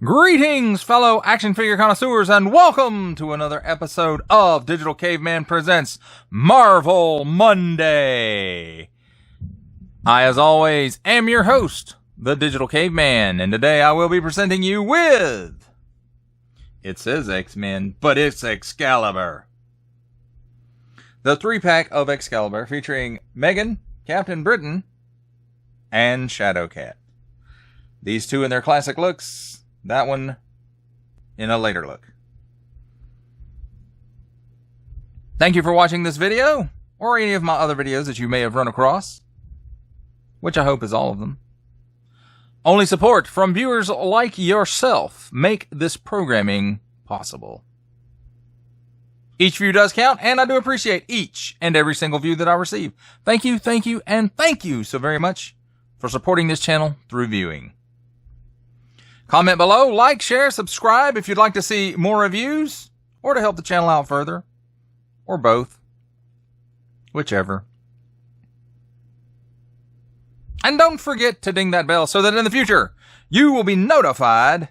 Greetings, fellow action figure connoisseurs, and welcome to another episode of Digital Caveman Presents Marvel Monday. I, as always, am your host, the Digital Caveman, and today I will be presenting you with... It says X-Men, but it's Excalibur. The 3-pack of Excalibur featuring Meggan, Captain Britain, and Shadowcat. These two in their classic looks, that one in a later look. Thank you for watching this video, or any of my other videos that you may have run across, which I hope is all of them. Only support from viewers like yourself make this programming possible. Each view does count, and I do appreciate each and every single view that I receive. Thank you, and thank you so very much for supporting this channel through viewing. Comment below, like, share, subscribe if you'd like to see more reviews, or to help the channel out further, or both, whichever. And don't forget to ding that bell so that in the future, you will be notified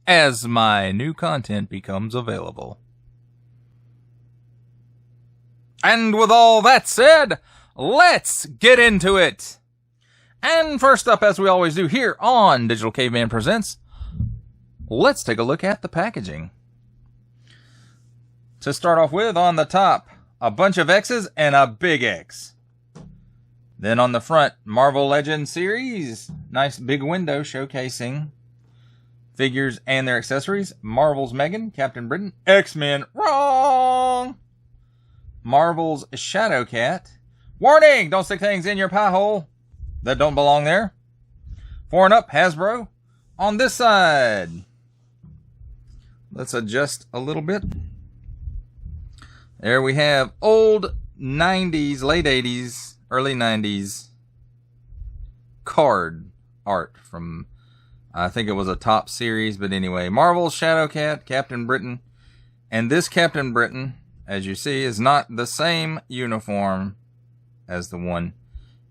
as my new content becomes available. And with all that said, let's get into it. And first up, as we always do here on Digital Caveman Presents, let's take a look at the packaging. To start off with, on the top, a bunch of X's and a big X. Then on the front, Marvel Legends series. Nice big window showcasing figures and their accessories. Marvel's Meggan, Captain Britain, X-Men, wrong! Marvel's Shadowcat. Warning! Don't stick things in your pie hole that don't belong there. 4 and up, Hasbro. On this side, let's adjust a little bit. There we have old 90s, late 80s, early 90s card art from, I think it was a top series, but anyway, Marvel's Shadowcat, Captain Britain. And this Captain Britain, as you see, is not the same uniform as the one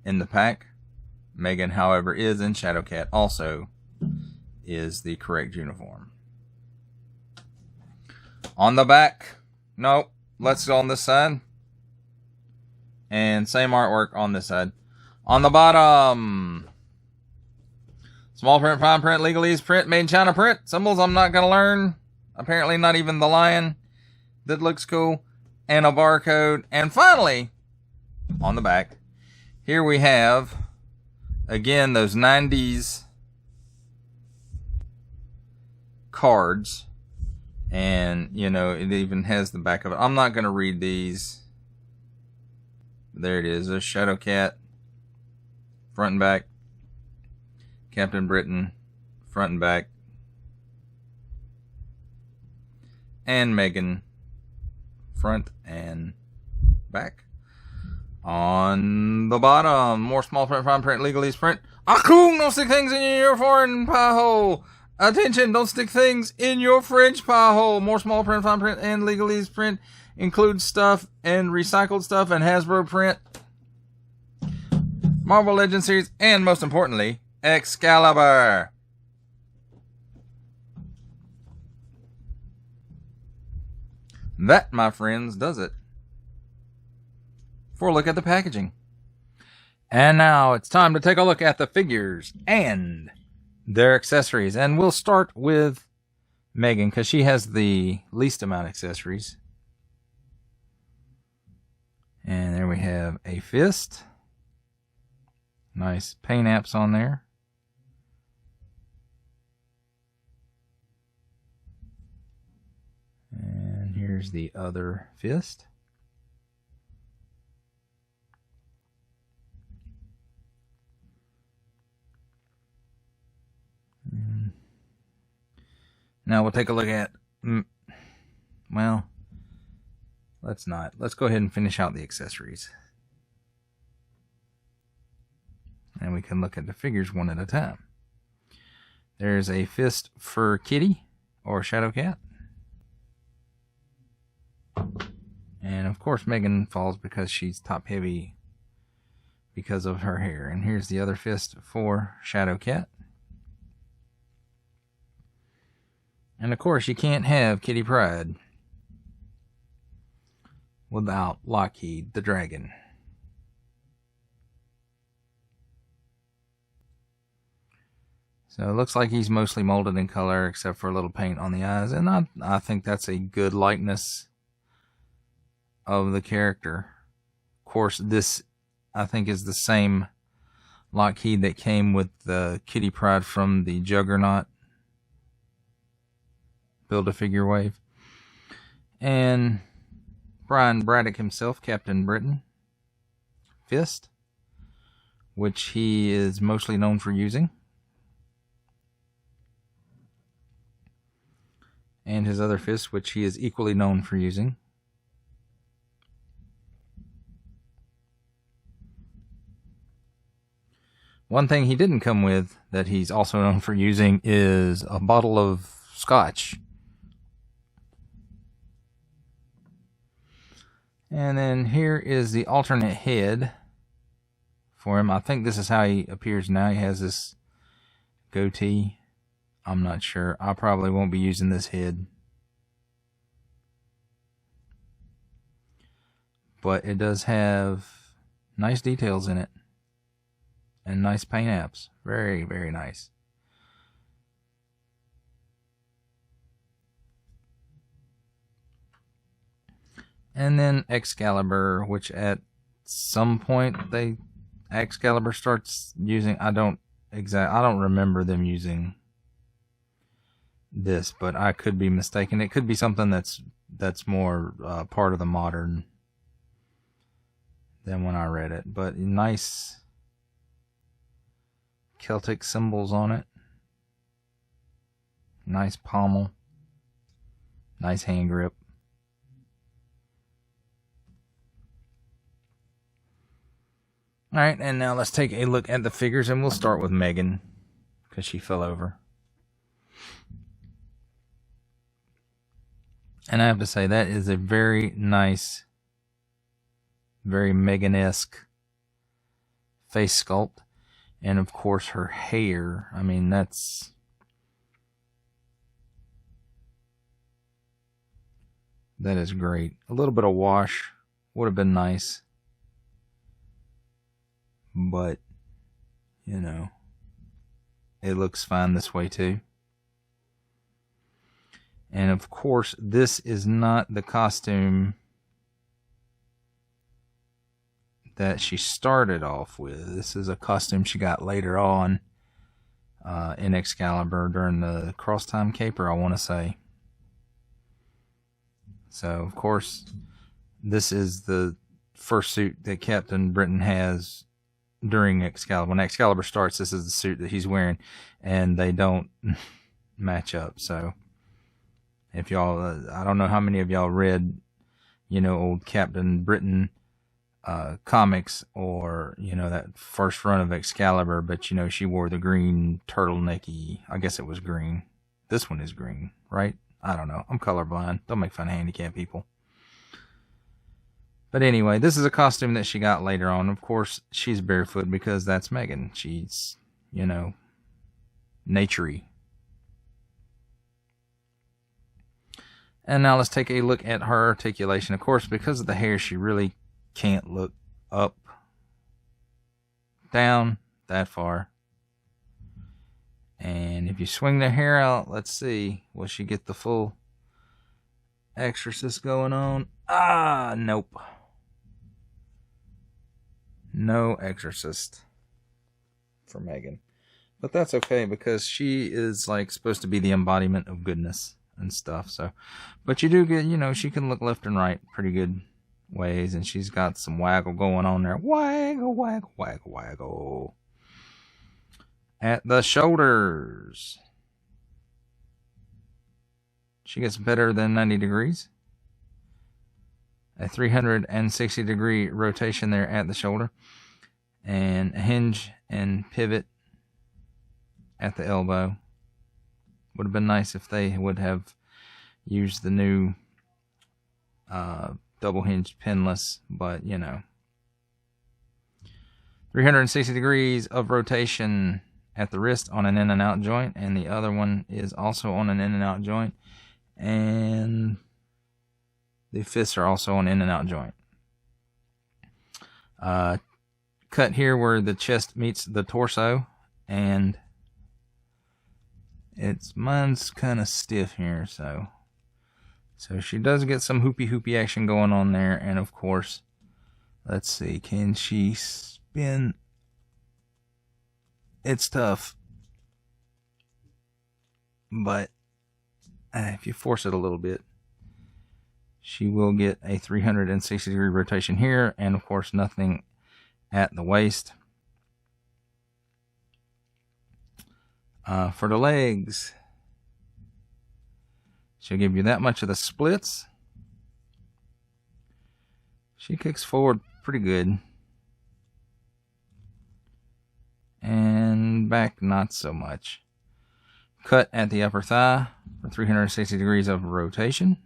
in the pack. Meggan, however, is, and Shadowcat also is the correct uniform. On the back, no, let's go on this side. And same artwork on this side. On the bottom, small print, fine print, legalese print, made in China print. Symbols I'm not going to learn. Apparently not even the lion. That looks cool. And a barcode. And finally, on the back, here we have, again, those 90s cards. And, you know, it even has the back of it. I'm not going to read these. There it is. There's Shadowcat, front and back. Captain Britain, front and back. And Meggan, front and back. On the bottom, more small print, fine print, legalese print. Akung, don't stick things in your foreign pie hole. Attention, don't stick things in your French pie hole. More small print, fine print, and legalese print. Includes stuff and recycled stuff and Hasbro print. Marvel Legends series, and most importantly, Excalibur. That, my friends, does it for a look at the packaging. And now it's time to take a look at the figures and their accessories. And we'll start with Meggan, because she has the least amount of accessories. And there we have a fist. Nice paint apps on there. And here's the other fist. Now we'll take a look at, well, let's not. Let's go ahead and finish out the accessories. And we can look at the figures one at a time. There's a fist for Kitty, or Shadowcat. And of course Meggan falls because she's top heavy because of her hair. And here's the other fist for Shadowcat. And of course, you can't have Kitty Pryde without Lockheed the dragon. So it looks like he's mostly molded in color except for a little paint on the eyes. And I think that's a good likeness of the character. Of course, this I think is the same Lockheed that came with the Kitty Pryde from the Juggernaut Build-A-Figure wave. And Brian Braddock himself, Captain Britain fist, which he is mostly known for using. And his other fist, which he is equally known for using. One thing he didn't come with that he's also known for using is a bottle of scotch. And then here is the alternate head for him. I think this is how he appears now. He has this goatee. I'm not sure. I probably won't be using this head. But it does have nice details in it. And nice paint apps. Very, very nice. And then Excalibur, which at some point Excalibur starts using, I don't remember them using this, but I could be mistaken. It could be something that's more part of the modern than when I read it. But nice Celtic symbols on it. Nice pommel. Nice hand grip. Alright, and now let's take a look at the figures, and we'll start with Meggan, because she fell over. And I have to say, that is a very nice, very Meggan-esque face sculpt. And of course, her hair, I mean, that is great. A little bit of wash would have been nice. But, you know, it looks fine this way too. And of course, this is not the costume that she started off with. This is a costume she got later on in Excalibur during the Cross-Time Caper, I want to say. So, of course, this is the first suit that Captain Britain has during Excalibur. When Excalibur starts, this is the suit that he's wearing, and they don't match up. So, if y'all, I don't know how many of y'all read, you know, old Captain Britain comics, or, you know, that first run of Excalibur, but, you know, she wore the green turtlenecky, I guess it was green. This one is green, right? I don't know. I'm colorblind. Don't make fun of handicapped people. But anyway, this is a costume that she got later on. Of course, she's barefoot because that's Meggan. She's, you know, naturey. And now let's take a look at her articulation. Of course, because of the hair, she really can't look up, down that far. And if you swing the hair out, let's see, will she get the full exorcist going on? Ah, nope. No exorcist for Meggan. But that's okay, because she is like supposed to be the embodiment of goodness and stuff. So, but you do get, you know, she can look left and right pretty good ways, and she's got some waggle going on there. Waggle, waggle, waggle, waggle. At the shoulders, she gets better than 90 degrees. A 360 degree rotation there at the shoulder, and a hinge and pivot at the elbow. Would have been nice if they would have used the new double hinged pinless, but you know, 360 degrees of rotation at the wrist on an in and out joint, and the other one is also on an in and out joint, and the fists are also on in and out joint. Cut here where the chest meets the torso, and mine's kind of stiff here, so she does get some hoopy action going on there. And of course, let's see, can she spin? It's tough, but if you force it a little bit, she will get a 360-degree rotation here, and of course nothing at the waist. For the legs, she'll give you that much of the splits. She kicks forward pretty good, and back not so much. Cut at the upper thigh for 360 degrees of rotation,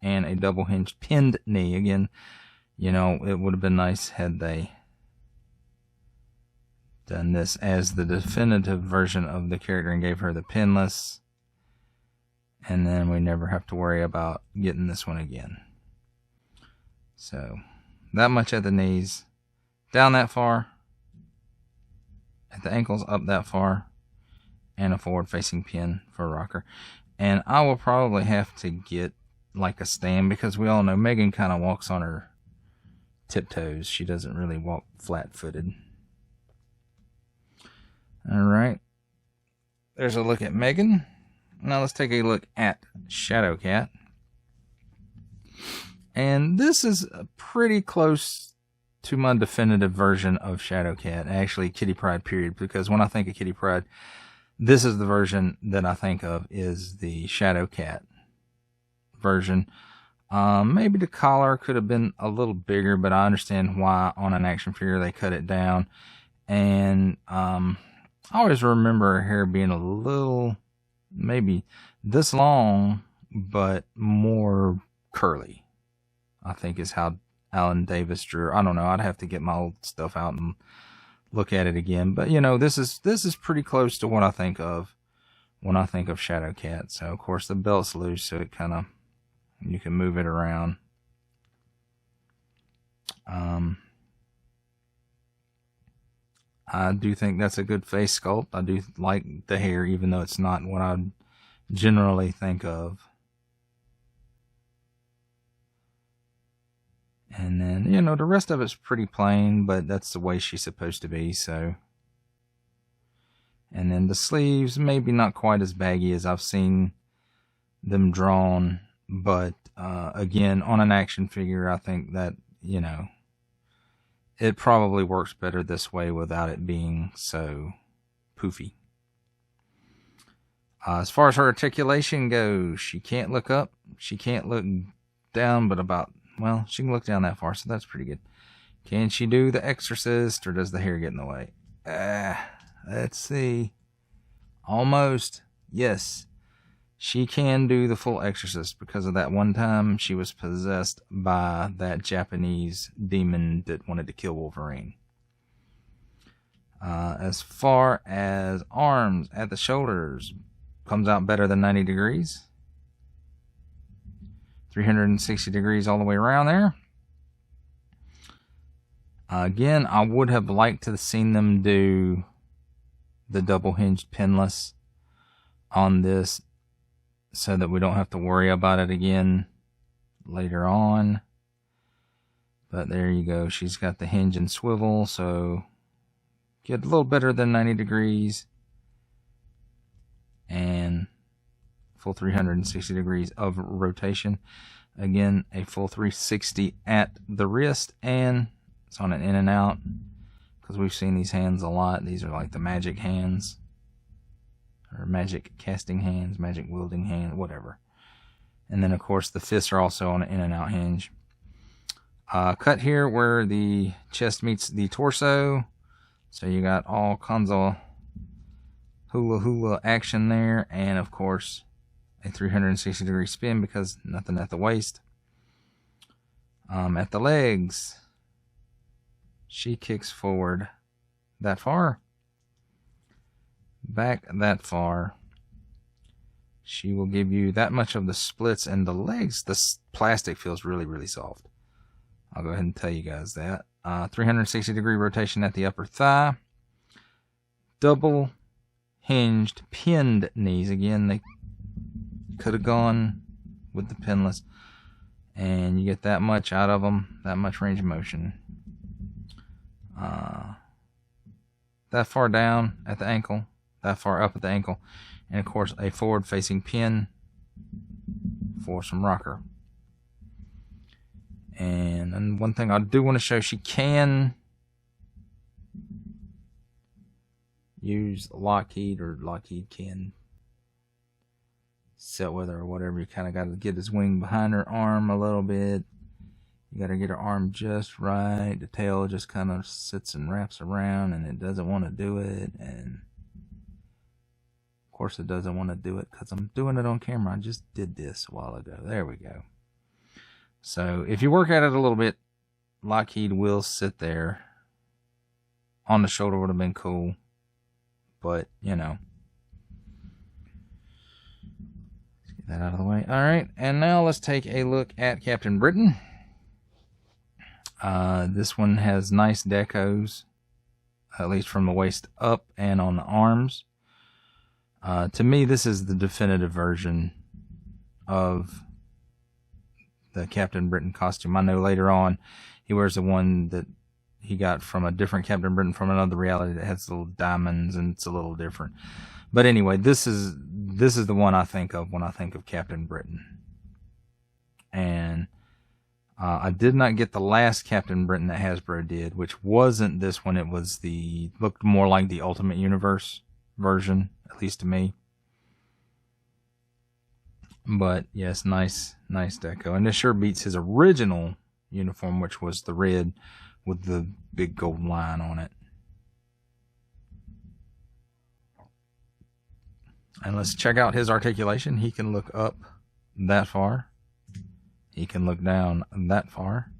and a double hinge pinned knee. Again, you know, it would have been nice had they done this as the definitive version of the character and gave her the pinless, and then we never have to worry about getting this one again. So that much at the knees, down that far, at the ankles up that far, and a forward facing pin for a rocker. And I will probably have to get like a stand, because we all know Meggan kind of walks on her tiptoes. She doesn't really walk flat-footed. Alright, there's a look at Meggan. Now let's take a look at Shadowcat. And this is pretty close to my definitive version of Shadowcat. Actually, Kitty Pryde period, because when I think of Kitty Pryde, this is the version that I think of, is the Shadowcat version. Maybe the collar could have been a little bigger, but I understand why on an action figure they cut it down. And I always remember her hair being a little, maybe this long, but more curly, I think is how Alan Davis drew. I don't know. I'd have to get my old stuff out and look at it again. But you know, this is pretty close to what I think of when I think of Shadowcat. So of course the belt's loose, so it kind of, you can move it around. I do think that's a good face sculpt. I do like the hair, even though it's not what I generally think of. And then, you know, the rest of it's pretty plain, but that's the way she's supposed to be, so. And then the sleeves, maybe not quite as baggy as I've seen them drawn, but again, on an action figure, I think that, you know, it probably works better this way without it being so poofy. As far as her articulation goes, she can't look up, she can't look down, but about, well, she can look down that far, so that's pretty good. Can she do the Exorcist, or does the hair get in the way? Let's see. Almost. Yes. She can do the full Exorcist, because of that one time she was possessed by that Japanese demon that wanted to kill Wolverine. As far as arms at the shoulders, comes out better than 90 degrees. 360 degrees all the way around there. Again, I would have liked to have seen them do the double hinged pinless on this, so that we don't have to worry about it again later on. But there you go. She's got the hinge and swivel, so get a little better than 90 degrees. And full 360 degrees of rotation. Again, a full 360 at the wrist, and it's on an in and out, because we've seen these hands a lot. These are like the magic hands, or magic casting hands, magic wielding hands, whatever. And then of course the fists are also on an in and out hinge. Cut here where the chest meets the torso, so you got all kinds of hula action there, and of course a 360 degree spin, because nothing at the waist. At the legs, she kicks forward that far, back that far, she will give you that much of the splits, and the legs, the plastic feels really, really soft. I'll go ahead and tell you guys that. 360-degree rotation at the upper thigh. Double hinged pinned knees. Again, they could have gone with the pinless, and you get that much out of them, that much range of motion. That far down at the ankle, that far up at the ankle, and of course a forward facing pin for some rocker. And one thing I do want to show, she can use Lockheed, or Lockheed can sit with her or whatever. You kind of got to get his wing behind her arm a little bit. You got to get her arm just right. The tail just kind of sits and wraps around, and it doesn't want to do it. And of course it doesn't want to do it because I'm doing it on camera. I just did this a while ago. There we go. So if you work at it a little bit, Lockheed will sit there. On the shoulder would have been cool, but you know. Let's get that out of the way. All right, and now let's take a look at Captain Britain. This one has nice decos, at least from the waist up and on the arms. To me, this is the definitive version of the Captain Britain costume. I know later on he wears the one that he got from a different Captain Britain from another reality that has little diamonds, and it's a little different. But anyway, this is the one I think of when I think of Captain Britain. And I did not get the last Captain Britain that Hasbro did, which wasn't this one. It was looked more like the Ultimate Universe version, at least to me. But yes, nice deco. And this sure beats his original uniform, which was the red with the big gold line on it. And let's check out his articulation. He can look up that far. He can look down that far.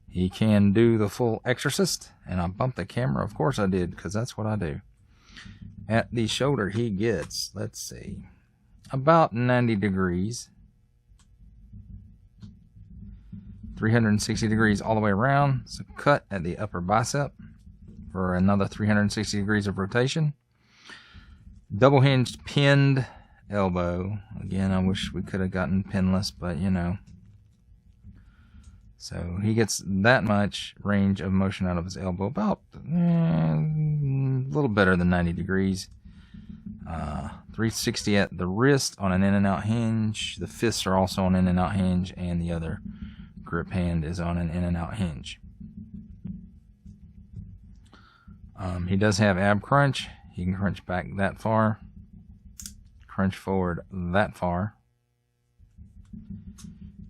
He can do the full exorcist. And I bumped the camera. Of course I did, because that's what I do. At the shoulder he gets, let's see, about 90 degrees. 360 degrees all the way around. So cut at the upper bicep for another 360 degrees of rotation. Double hinged pinned elbow. Again, I wish we could have gotten pinless, but you know. So he gets that much range of motion out of his elbow, about a little better than 90 degrees. 360 at the wrist on an in and out hinge. The fists are also on in and out hinge, and the other grip hand is on an in and out hinge. He does have ab crunch. He can crunch back that far, crunch forward that far.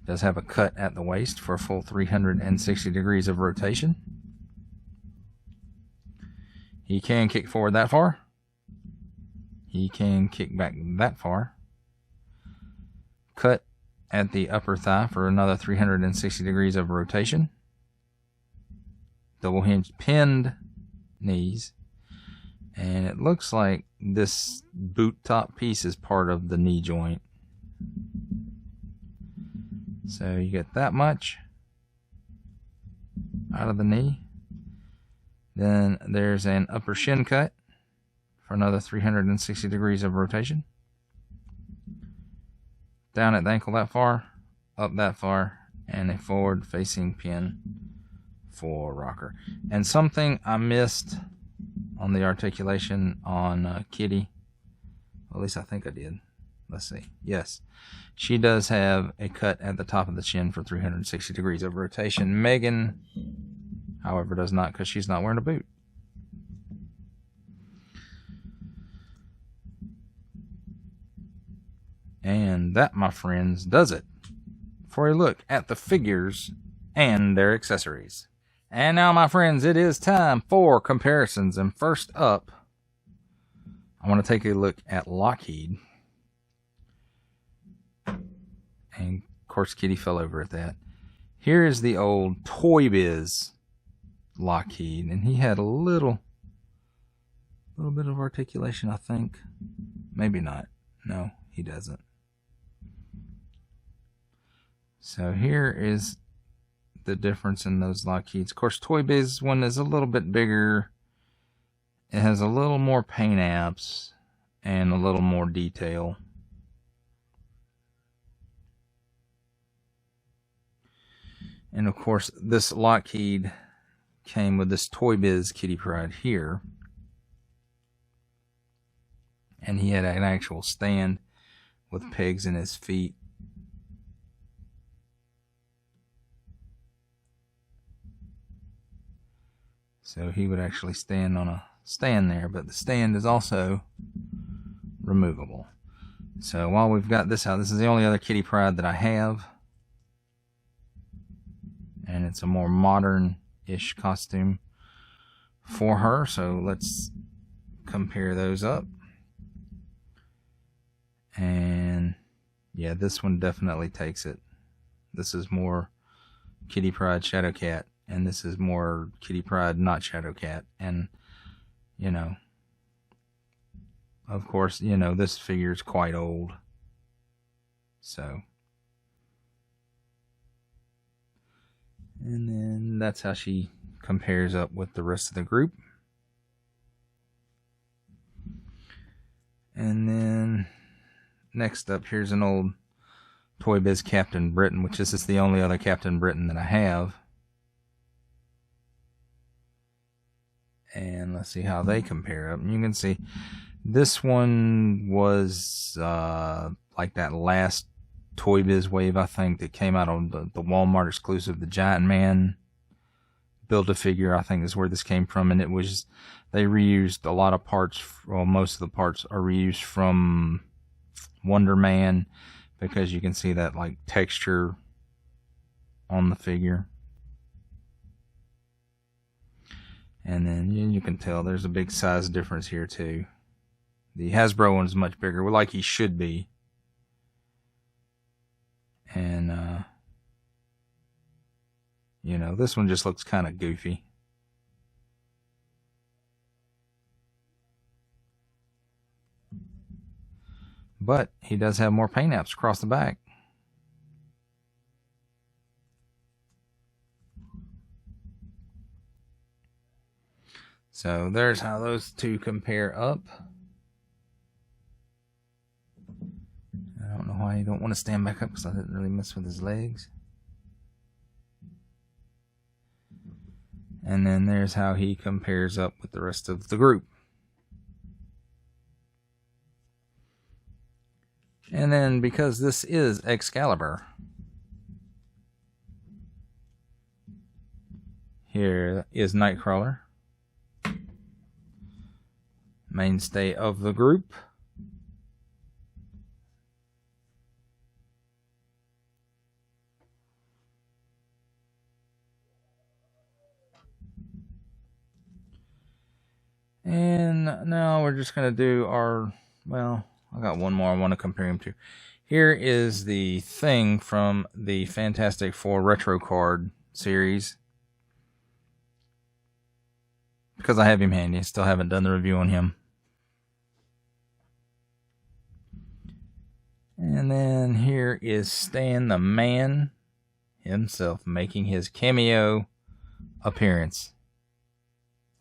Does have a cut at the waist for a full 360 degrees of rotation. He can kick forward that far. He can kick back that far. Cut at the upper thigh for another 360 degrees of rotation. Double hinged pinned knees. And it looks like this boot top piece is part of the knee joint. So you get that much out of the knee. Then there's an upper shin cut for another 360 degrees of rotation. Down at the ankle that far, up that far, and a forward facing pin for rocker. And something I missed on the articulation on Kitty, well, at least I think I did. Let's see. Yes, she does have a cut at the top of the chin for 360 degrees of rotation. Meggan, however, does not, because she's not wearing a boot. And that, my friends, does it for a look at the figures and their accessories. And now, my friends, it is time for comparisons. And first up, I want to take a look at Lockheed. And, of course, Kitty fell over at that. Here is the old Toy Biz Lockheed. And he had a little A little bit of articulation, I think. Maybe not. No, he doesn't. So here is the difference in those Lockheeds. Of course, Toy Biz one is a little bit bigger. It has a little more paint apps and a little more detail. And of course, this Lockheed came with this Toy Biz Kitty Pryde here. And he had an actual stand with pegs in his feet. So he would actually stand on a stand there, but the stand is also removable. So while we've got this out, this is the only other Kitty Pryde that I have. And it's a more modern-ish costume for her. So let's compare those up. And yeah, this one definitely takes it. This is more Kitty Pryde Shadowcat, and this is more Kitty Pryde not Shadowcat. And, you know, of course, you know, this figure is quite old. So, and then that's how she compares up with the rest of the group. And then next up, here's an old Toy Biz Captain Britain, which this is the only other Captain Britain that I have. And let's see how they compare up. And you can see this one was like that last Toy Biz wave, I think, that came out on the Walmart exclusive, the Giant Man Build-A-Figure, I think is where this came from. And it was, they reused a lot of parts, well, most of the parts are reused from Wonder Man, because you can see that like texture on the figure. And then you can tell there's a big size difference here too. The Hasbro one is much bigger, like he should be. And you know, this one just looks kind of goofy. But he does have more paint apps across the back. So there's how those two compare up. I don't know why you don't want to stand back up, because I didn't really mess with his legs. And then there's how he compares up with the rest of the group. And then, because this is Excalibur, here is Nightcrawler, mainstay of the group. And now we're just going to do our, well, I got one more I want to compare him to. Here is the Thing from the Fantastic Four Retro Card series. Because I have him handy, I still haven't done the review on him. And then here is Stan the Man himself making his cameo appearance.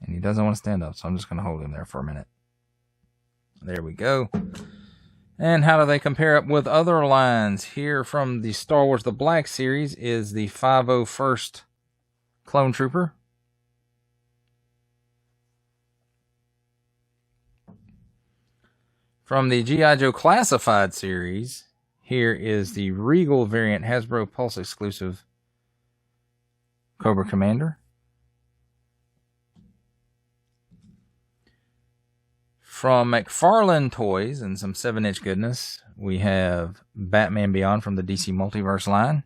And he doesn't want to stand up, so I'm just going to hold him there for a minute. There we go. And how do they compare up with other lines? Here from the Star Wars The Black series is the 501st Clone Trooper. From the G.I. Joe Classified series, here is the Regal variant Hasbro Pulse exclusive Cobra Commander. From McFarlane Toys and some 7-inch goodness, we have Batman Beyond from the DC Multiverse line.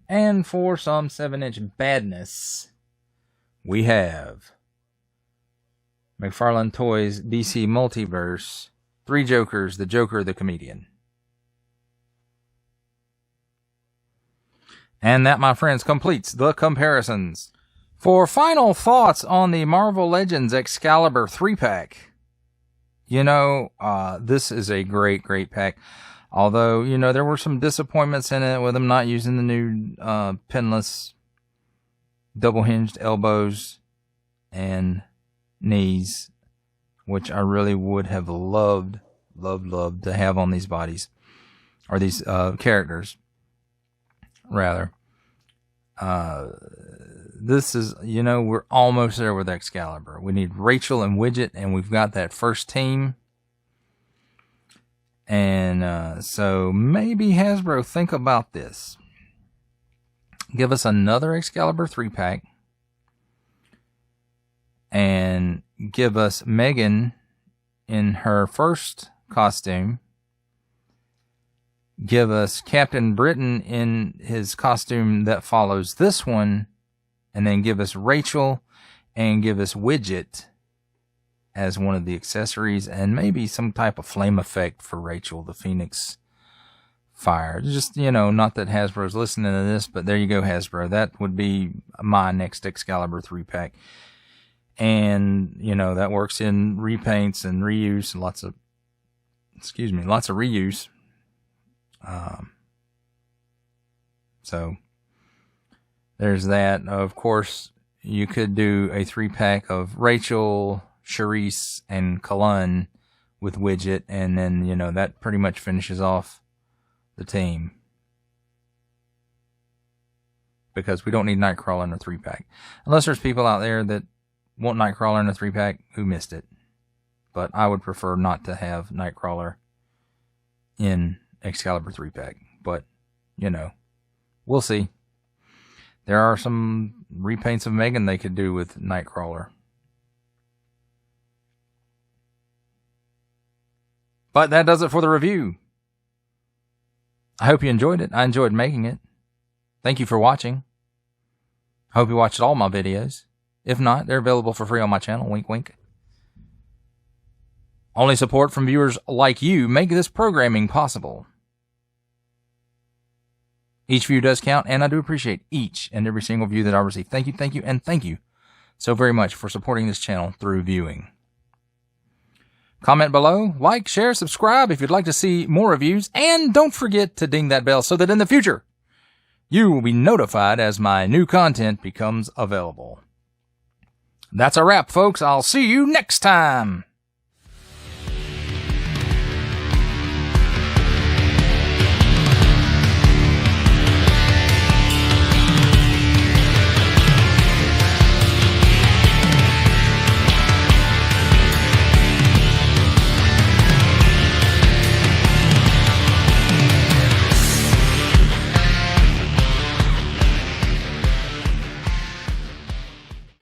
And for some 7-inch badness, we have McFarlane Toys DC Multiverse, 3 Jokers, the Joker, the Comedian. And that, my friends, completes the comparisons For final thoughts on the Marvel Legends Excalibur 3-pack, you know, this is a great, great pack. Although, you know, there were some disappointments in it with them not using the new pinless double-hinged elbows and knees, which I really would have loved to have on these bodies, or these characters, rather. This is, you know, we're almost there with Excalibur. We need Rachel and Widget, and we've got that first team. And so maybe Hasbro, think about this. Give us another Excalibur 3-pack. And give us Meggan in her first costume. Give us Captain Britain in his costume that follows this one. And then give us Rachel and give us Widget as one of the accessories, and maybe some type of flame effect for Rachel, the Phoenix Fire. Just, you know, not that Hasbro's listening to this, but there you go, Hasbro. That would be my next Excalibur 3-pack. And, you know, that works in repaints and reuse, and lots of reuse. So there's that. Of course, you could do a 3-pack of Rachel, Charisse, and Cullen with Widget, and then, you know, that pretty much finishes off the team. Because we don't need Nightcrawler in a 3-pack. Unless there's people out there that want Nightcrawler in a 3-pack who missed it. But I would prefer not to have Nightcrawler in Excalibur 3-pack. But, you know, we'll see. There are some repaints of Meggan they could do with Nightcrawler. But that does it for the review. I hope you enjoyed it. I enjoyed making it. Thank you for watching. I hope you watched all my videos. If not, they're available for free on my channel. Wink, wink. Only support from viewers like you make this programming possible. Each view does count, and I do appreciate each and every single view that I receive. Thank you, and thank you so very much for supporting this channel through viewing. Comment below, like, share, subscribe if you'd like to see more reviews, and don't forget to ding that bell so that in the future, you will be notified as my new content becomes available. That's a wrap, folks. I'll see you next time.